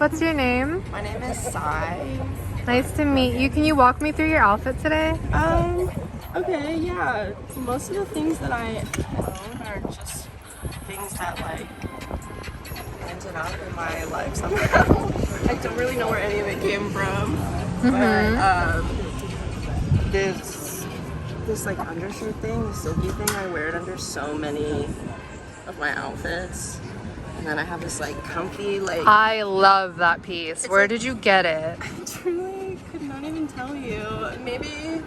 What's your name? My name is Sai. Nice to meet you. Can you walk me through your outfit today? Okay, yeah. Most of the things that I own are just things that like ended up in my life somehow. I don't really know where any of it came from. But this like undershirt thing, the silky thing, I wear it under so many of my outfits. And then I have this like comfy like I love that piece. Where did you get it? I truly could not even tell you. Maybe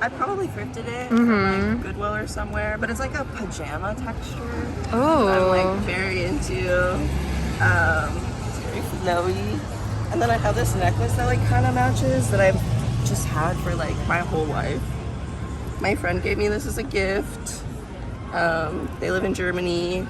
I probably thrifted it from like Goodwill or somewhere, but it's like a pajama texture. Oh, I'm like very into. It's very flowy. And then I have this necklace that like kind of matches that I've just had for like my whole life. My friend gave me this as a gift. They live in Germany.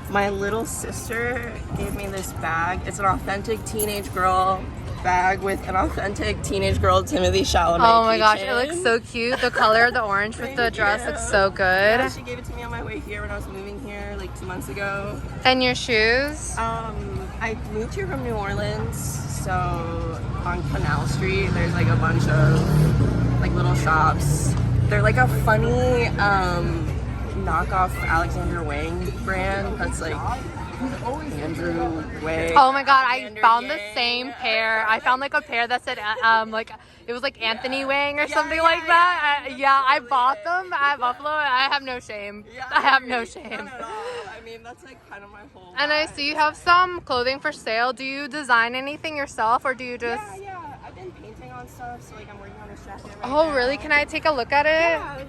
My little sister gave me this bag. It's an authentic teenage girl bag with an authentic teenage girl Timothy Chalamet. Oh my gosh, keychain. it looks so cute. The color of the orange with the dress looks so good. Yeah, she gave it to me on my way here when I was moving here like 2 months ago. And your shoes? I moved here from New Orleans, so on Canal Street there's like a bunch of like little shops. They're like a funny knockoff Alexander Wang brand that's like Andrew Wang. Oh my god, I Xander found the Yang. same pair. I found like a pair that said like it was like Anthony Wang or something like that. Yeah, I bought them at Buffalo and I have no shame. Yeah, I have no None shame. at all. I mean, that's like kind of my whole And I vibe. see you have some clothing for sale. Do you design anything yourself or do you just... Yeah. I've been painting on stuff, so like I'm working on this jacket right Oh now. really? Can I take a look at it? Yeah.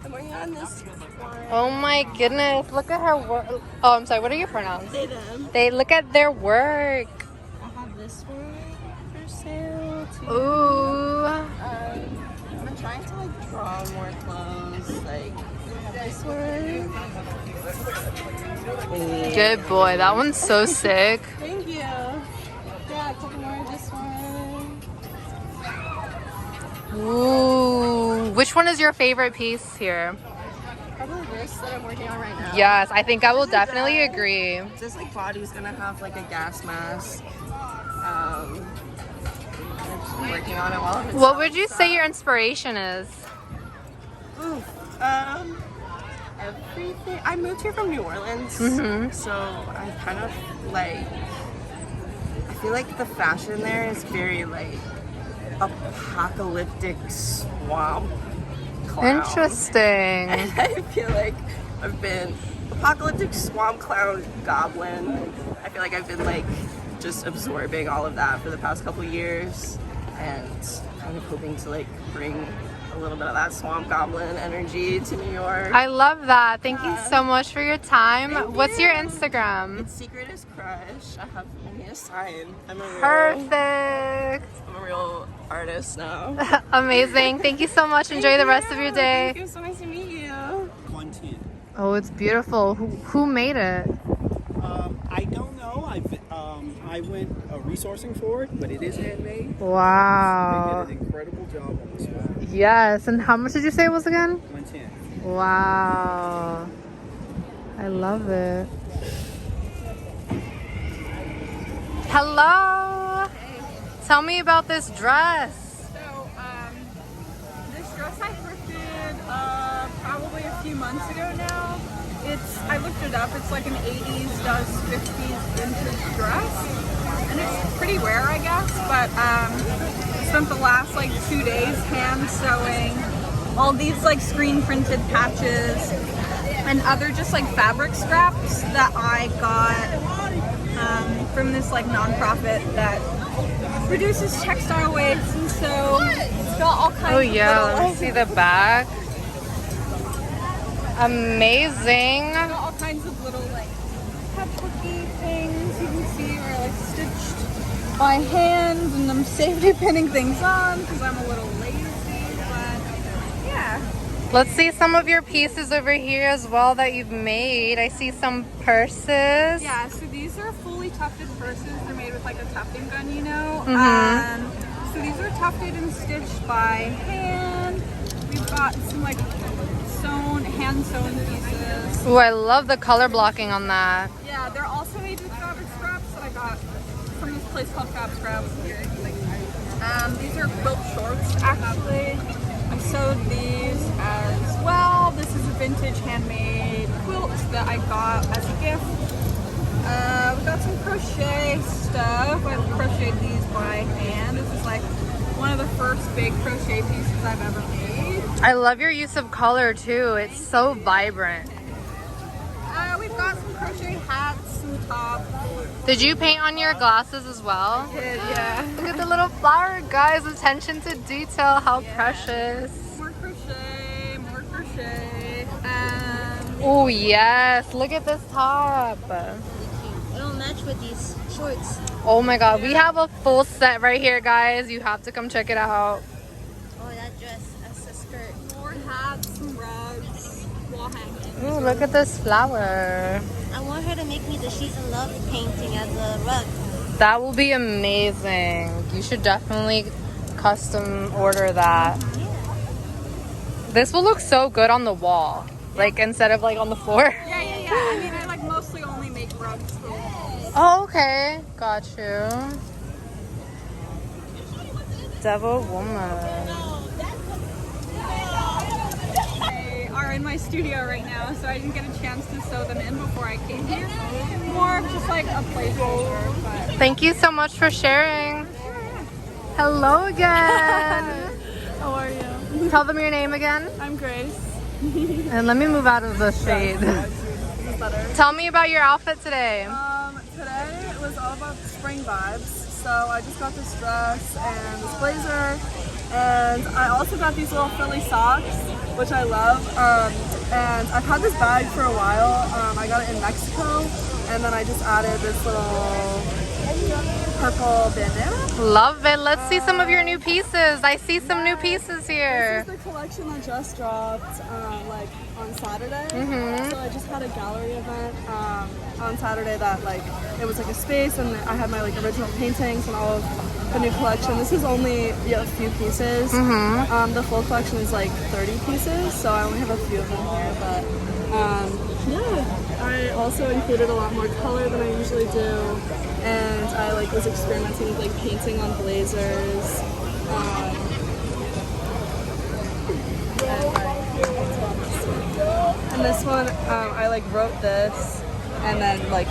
I'm working on this one. Oh my goodness, look at her work. Oh, I'm sorry, what are your pronouns? They them. They look at their work. I have this one for sale too. Ooh. I'm trying to like draw more clothes. Like I have this one. Good boy, that one's so sick. Thank you. Yeah, a couple more of this one. Ooh. Which one is your favorite piece here? Probably this that I'm working on right now. Yes, I think I will definitely agree. This like body's gonna have like a gas mask. I'm just working on it while I'm What would you say your inspiration is? Ooh, everything. I moved here from New Orleans, so I kind of like. I feel like the fashion there is very like apocalyptic swamp clown. Interesting. I feel like I've been apocalyptic swamp clown goblin. I feel like I've been like just absorbing all of that for the past couple years and kind of hoping to like bring a little bit of that swamp goblin energy to New York. I love that. Thank you so much for your time. What's your Instagram? It's Secret is Crush. I have only a sign. I'm a real artist now. Amazing. Thank you so much. Enjoy the rest of your day. Thank you. So nice to meet you. 110. Oh, it's beautiful. Who made it? I don't know. I went resourcing for it, but it is handmade. Wow. They did an incredible job on this one. Yes. And how much did you say it was again? 110. Wow. I love it. Hello. Tell me about this dress. So, this dress I thrifted probably a few months ago now. I looked it up, it's like an 80s, 50s vintage dress. And it's pretty rare, I guess, but spent the last like 2 days hand sewing all these like screen printed patches and other just like fabric scraps that I got from this like nonprofit that reduces textile waste, and so it's got all kinds of Let me little, see the back. Amazing. got all kinds of little like patchworky things you can see are like stitched by hand, and I'm safety pinning things on because I'm a little lazy, but yeah. Let's see some of your pieces over here as well that you've made. I see some purses. Yeah, so these are fully tufted purses. They're made with like a tufting gun, you know. So these are tufted and stitched by hand. We've got some like hand sewn pieces. Ooh, I love the color blocking on that. Yeah, they're also made with fabric scraps that I got place called Fab Scrap here. These are quilt shorts, actually. I sewed these as well. This is a vintage handmade quilt that I got as a gift. We got some crochet stuff. I crocheted these by hand. This is like one of the first big crochet pieces I've ever made. I love your use of color too. It's so vibrant. We've got some crochet hats, some tops. Did you paint on your glasses as well? Yeah. Look at the little flower, guys. Attention to detail. How precious. More crochet, more crochet. Oh yes. Look at this top. It'll match with these shorts. Oh my god. We have a full set right here, guys. You have to come check it out. Oh, that dress. That's a skirt. More hats, some rugs, wall hanging. Ooh, look at this flower. I want her to make me the She's in Love painting as a rug. That will be amazing. You should definitely custom order that. This will look so good on the wall. Like instead of like on the floor. Yeah. I mean, I like mostly only make rugs for walls. Oh, okay. Got you. Devil woman. They are in my studio right now, so I didn't get a chance to sew them in before I came here. More of just like a placeholder, but Thank you so much for sharing. Hello again. how are you? Tell them your name again. I'm Grace. And let me move out of the shade. Tell me about your outfit today. Today it was all about spring vibes. So I just got this dress and this blazer, and I also got these little frilly socks, which I love. And I've had this bag for a while. I got it in Mexico, and then I just added this little purple bandana. Love it. Let's see some of your new pieces. I see some new pieces here. This is the collection that just dropped like on Saturday. So I just had a gallery event on Saturday that like it was like a space, and I had my like original paintings and all of the new collection. This is only a few pieces. The full collection is like 30 pieces, so I only have a few of them here. But yeah, I also included a lot more color than I usually do, and I like was experimenting with like painting on blazers. And this one, I like wrote this and then like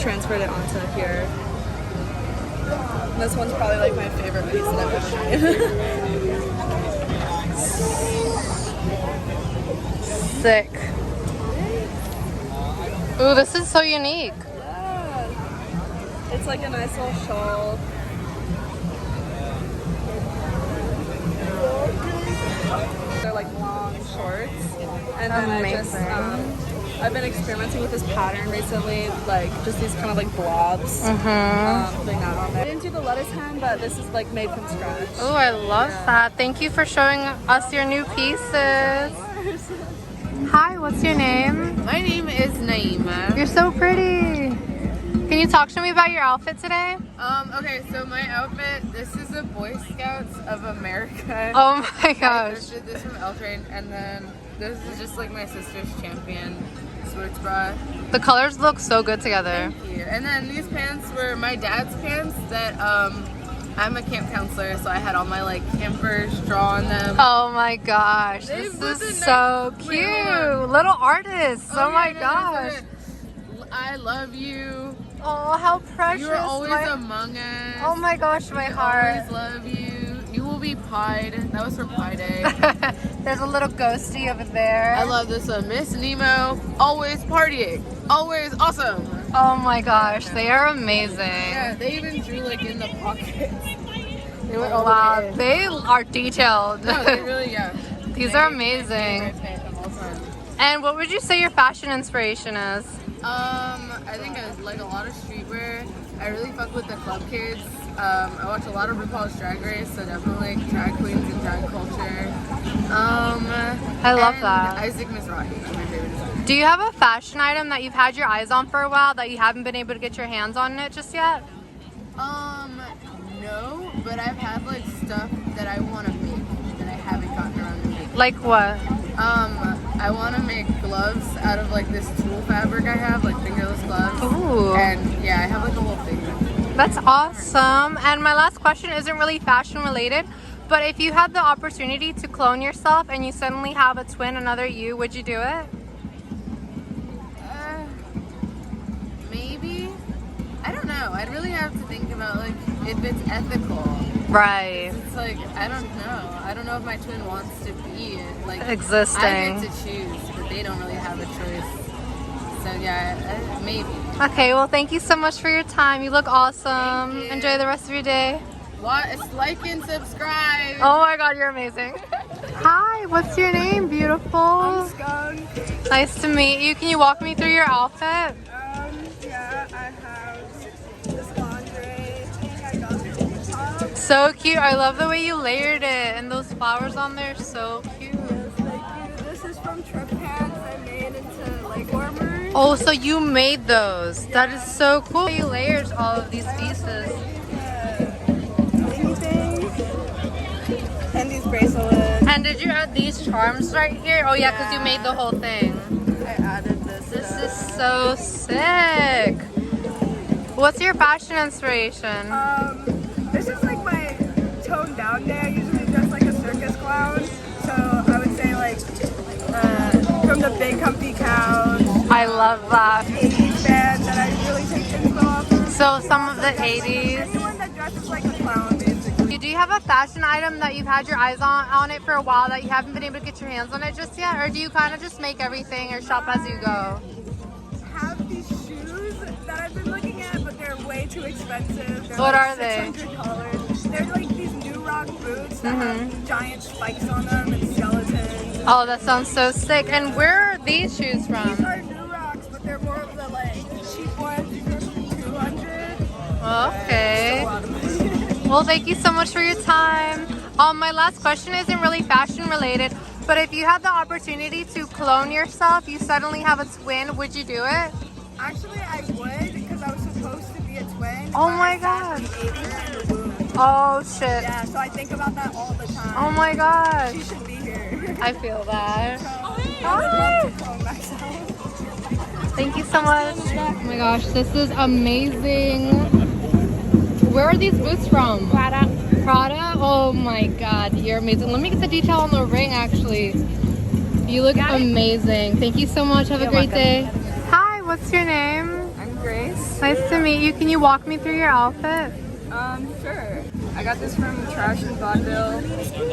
transferred it onto here. And this one's probably like my favorite piece that I've ever made. Sick. Ooh, this is so unique. Yeah. It's like a nice little shawl. They're like long shorts. And then I've been experimenting with this pattern recently, like just these kind of like blobs. Putting that on there. I didn't do the lettuce hem, but this is like made from scratch. Oh, I love that. Thank you for showing us your new pieces. Hi, what's your name? My name is Naima. You're so pretty. Can you talk to me about your outfit today? Okay, so my outfit, this is a Boy Scouts of America. Oh my I gosh. thrifted this from L-Train, and then this is just like my sister's Champion sports bra. The colors look so good together. Thank you. And then these pants were my dad's pants that I'm a camp counselor, so I had all my like campers draw on them. Oh my gosh. They This wasn't is so nice. cute. Wait, hold on. Little artists. Oh, yeah, my no, gosh. that's it. I love you. Oh, how precious. You are always my... among us. Oh my gosh, my I heart. always love you. You will be pied. That was for Pie Day. There's a little ghosty over there. I love this one. Miss Nemo, always partying. Always awesome. Oh my gosh, they are amazing. Yeah, they even drew like in the pockets. They went all Wow, the way in. they are detailed. No, they really, yeah. These are amazing. And what would you say your fashion inspiration is? I think I like a lot of streetwear. I really fuck with the club kids. I watch a lot of RuPaul's Drag Race, so definitely like drag queens and drag culture. I love that. Isaac Mizrahi, my favorite designer. Do you have a fashion item that you've had your eyes on for a while that you haven't been able to get your hands on it just yet? No, but I've had like stuff that I want to make that I haven't gotten around to making. Like what? I want to make gloves out of like this tulle fabric I have, like fingerless gloves. Ooh. And yeah, I have like a whole thing. That's awesome. And my last question isn't really fashion related, but if you had the opportunity to clone yourself and you suddenly have a twin, another you, would you do it? Maybe. I don't know. I'd really have to think about like if it's ethical. Right. It's like I don't know. I don't know if my twin wants to be like Existing. I get to choose, but they don't really have a choice. So yeah, maybe. Okay, well thank you so much for your time. You look awesome. Thank you. Enjoy the rest of your day. Like and subscribe. Oh my god, you're amazing. Hi, what's your name, beautiful? I'm Skunk. Nice to meet you. Can you walk me through your outfit? Yeah, I have this lingerie. I got this top. So cute. I love the way you layered it, and those flowers on there, so cute. Yes, thank you. This is from trip pants I made into leg warmers. Oh, so you made those. That is so cool. You layered all of these pieces. And these bracelets. And did you add these charms right here? Oh yeah, because you made the whole thing. I added this. This is so sick. What's your fashion inspiration? This is like my toned down day. I usually dress like a circus clown. So I would say like from the big comfy couch. I love that. 80s band that I really take inspo off of. So some of the 80s. Anyone that dresses like a clown basically. Do you have a fashion item that you've had your eyes on it for a while that you haven't been able to get your hands on it just yet? Or do you kind of just make everything or shop as you go? Have these shoes that I've been looking at, but they're way too expensive. They're What like are they? $600. They're like these new rock boots that have giant spikes on them and skeletons. Oh, that sounds so sick. And where are these shoes These from? are new rocks, but they're more of the like cheap ones. These are from 200. Okay. A lot of money. Well, thank you so much for your time. My last question isn't really fashion related, but if you had the opportunity to clone yourself, you suddenly have a twin, would you do it? Actually, I would because I was supposed to be a twin. Oh but my I sadly God. ate her in the womb. Oh shit. Yeah, so I think about that all the time. Oh my She gosh. should be here. I feel that. I would love to clone myself. Thank you so much. Oh my gosh, this is amazing. Where are these boots from? Prada. Prada? Oh my god, you're amazing. Let me get the detail on the ring actually. You look amazing. Thank you so much. Have a great day. Hi, what's your name? I'm Grace. Nice to meet you. Can you walk me through your outfit? Sure. I got this from Trash and Vaudeville,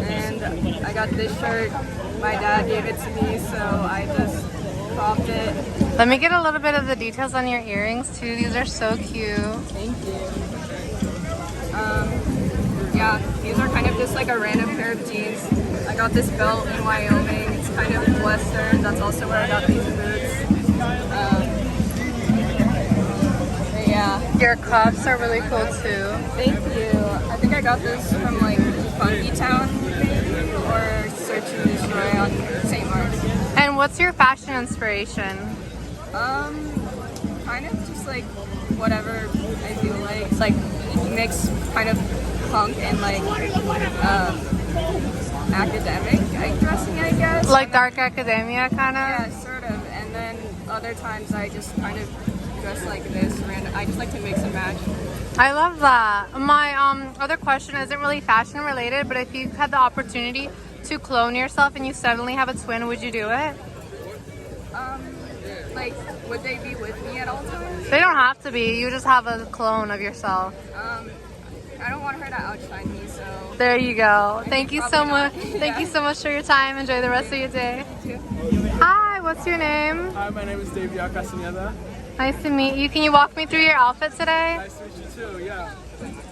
and I got this shirt. My dad gave it to me, so I just cropped it. Let me get a little bit of the details on your earrings too. These are so cute. Thank you. Yeah, these are kind of just like a random pair of jeans. I got this belt in Wyoming. It's kind of Western. That's also where I got these boots. But yeah. Your cuffs are really cool too. Thank you. I think I got this from like Funky Town or Search and Destroy on St. Mark's. And what's your fashion inspiration? Kind of just like whatever I feel like. It's like mix kind of punk and like academic dressing, I guess. Like dark academia kind of? Yeah, sort of. And then other times I just kind of dress like this. Random. I just like to mix and match. I love that. My other question isn't really fashion related, but if you had the opportunity to clone yourself and you suddenly have a twin, would you do it? Like, would they be with me at all times? They don't have to be. You just have a clone of yourself. I don't want her to outshine me, so. There you go. Thank you so probably much. not. Thank you so much for your time. Enjoy the rest of your day. You too. Hi, what's your name? Hi, my name is Davia. Nice to meet you. Can you walk me through your outfit today? Nice to meet you too, yeah.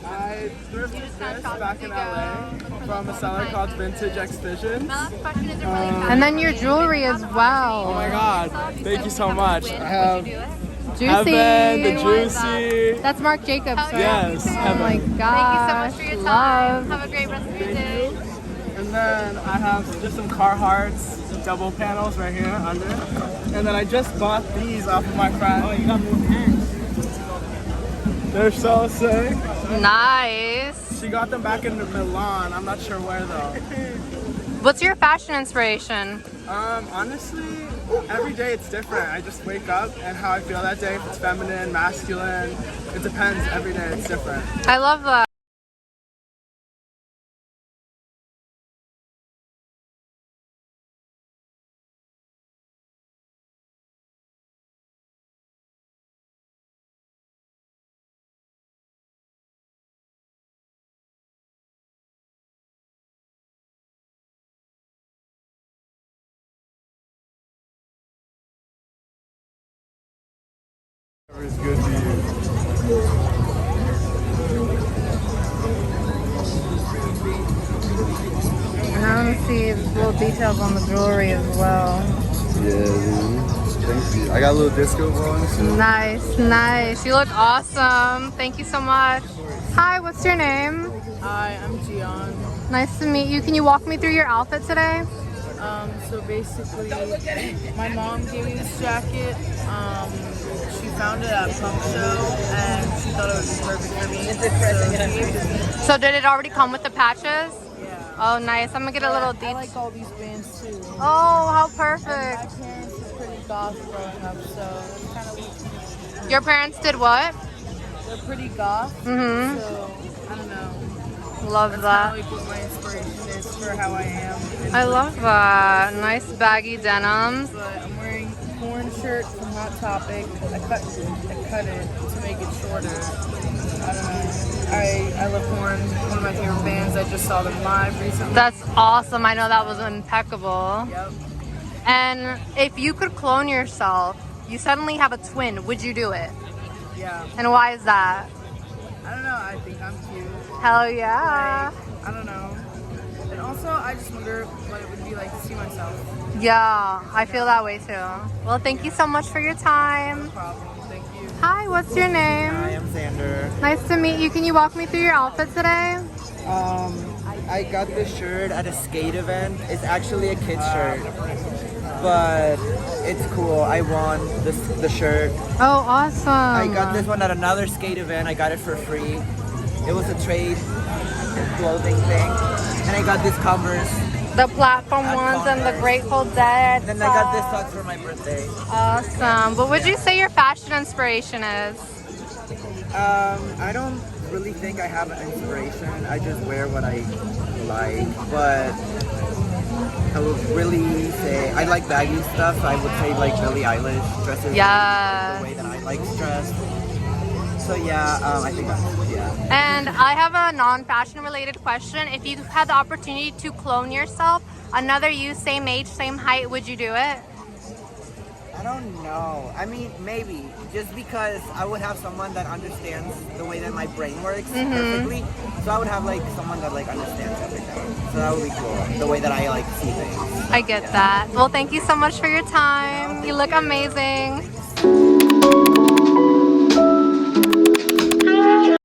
I thrifted this back in LA from a seller called Vintage Exhibitions. And then your jewelry as well. Oh my god, thank you so much. I have Juicy. Heaven, the Juicy. That's Marc Jacobs, right? Yes, Oh my Heaven. gosh. Thank you so much for your Love. time. Have a great rest of your day. And then I have just some Carhartts, double panels right here under. And then I just bought these off of my friend. Oh, you got more pants. They're so sick. Nice. She got them back in Milan. I'm not sure where though. What's your fashion inspiration? Honestly, every day it's different. I just wake up and how I feel that day, if it's feminine, masculine, it depends. Every day it's different. I love that. Whatever is good to you. And I want to see little details on the jewelry as well. Yeah, dude. Thank you. I got a little disco ball too. Nice, nice. You look awesome. Thank you so much. Hi, what's your name? Hi, I'm Gian. Nice to meet you. Can you walk me through your outfit today? So basically, my mom gave me this jacket. She found it at a punk show and she thought it would be perfect for me. So she gave it to me. So did it already come with the patches? Yeah. Oh, nice. I'm gonna get a little I deep. like all these bands too. Oh, how My perfect. parents were pretty goth growing up, so it's kind of weird. Your parents did what? They're pretty goth, Mm-hmm. so I don't know. Love That's that. kind of like what my inspiration is for how I am. I love that. Nice baggy denims. But I'm wearing a corn shirt from Hot Topic. I cut it to make it shorter. I don't know. I love Corn, one of my favorite bands. I just saw them live recently. That's awesome. I know that was impeccable. Yep. And if you could clone yourself, you suddenly have a twin, would you do it? Yeah. And why is that? I don't know. I think I'm cute. Hell yeah. Like, I don't know. And also, I just wonder what it would be like to see myself. Yeah, I feel that way too. Well, thank you so much for your time. No problem. Thank you. Hi, what's your name? Hi, I'm Xander. Nice to meet you. Can you walk me through your outfit today? I got this shirt at a skate event. It's actually a kid's shirt, but it's cool. I won the shirt. Oh, awesome. I got this one at another skate event. I got it for free. It was a trade clothing thing, and I got this Converse. The platform At ones and the Converse. Grateful Dead. Then I got this socks. socks for my birthday. Awesome. What would you say your fashion inspiration is? I don't really think I have an inspiration. I just wear what I like, but I would really say I like baggy stuff. I would say like Billie Eilish dresses Yeah. the way that I like dressed. So yeah, I think that's, yeah. And I have a non-fashion related question. If you had the opportunity to clone yourself, another you, same age, same height, would you do it? I don't know. I mean, maybe just because I would have someone that understands the way that my brain works perfectly. So I would have like someone that like understands everything. So that would be cool. The way that I like see things. I get that. Well, thank you so much for your time. You look amazing.